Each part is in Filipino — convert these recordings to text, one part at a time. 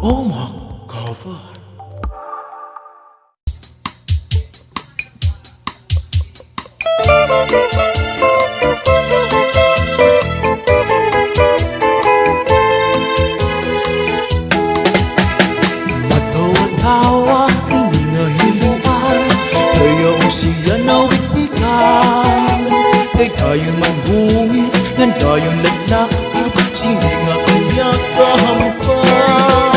Oh my cover. Matawa-tawa, iningahiluan, kaya siya nawitikan. Kay tayo'y manhungit, ngan tayo'y laglakap, sininga kanya kahampang.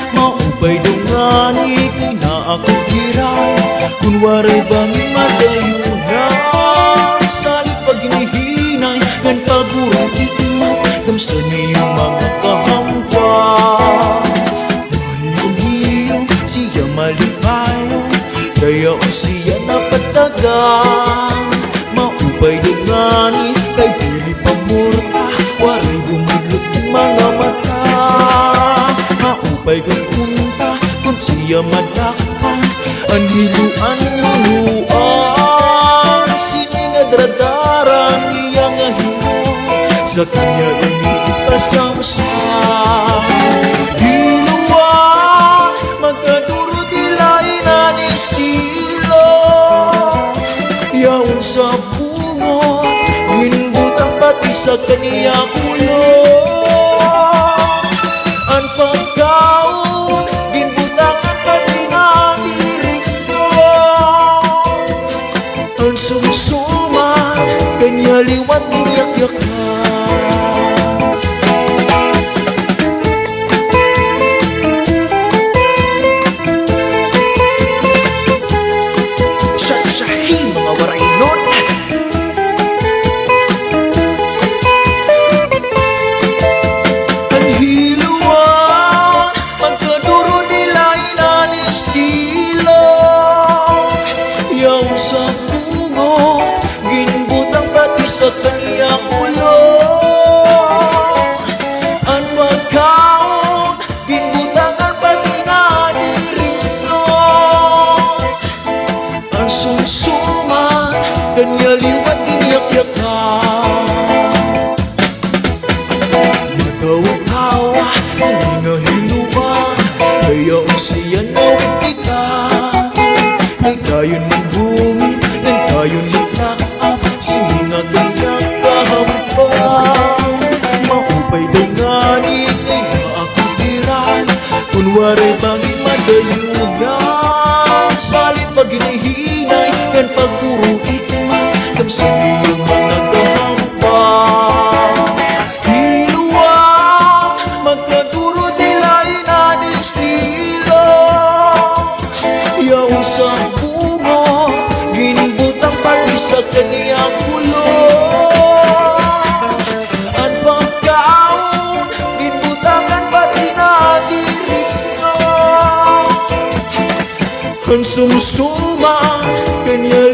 Maupay dungani, kay naakugiran, kunwari bang madayunan. Sa ipaginihinay, ngan pagurang ikmat, kamsa niyong mga kahampang. Mahiyong-hiyong, siya malipayon, kaya siya napatagan. Maupay dungani, kay pili pamurta, waray bumulot mga mata. Maupay kang punta, kung siya madakpan, anhiluan luluan. Siningadradaran niya nga hilong, sa kanya iniipasamsam. Hiluan, magkaduro dilain ang estilo. Yaon sa bungot, ginbutang pati sa kaniya ulo. Ang pagkaon, ginbutangan pati na dirigno. Ang sumsuman, kanya liwat inyak-yakan. Shahi mga warainot. Ang hiluan, magkaduro nilain ang estilo. Yaon sa bungot, ginbutang pati sa kaniyang ulo. Ang pagkaon, ginbutangan pati na dirigno. Ang sumsuman, kanya liwat inyak-yakan. Matawa-tawa, hinahiluan, kaya siya nawitikan. Kay tayo'y manhungit, nang tayo'y laglakap, sininga kanyang kahampang. Maupay dungani, kay naakugiran, kunwari banging madayunan. Salin paginihinay, kan pagpuro ikmat, kamsa niyong mga kahampang. Hiluan, magkaduro dilain ang estilo. Yaon sa bungot, ginbutang pati sa kaniyang ulo. Ang pagkaon, ginbutangan pati na dirigno. Ang sumsuman, kanya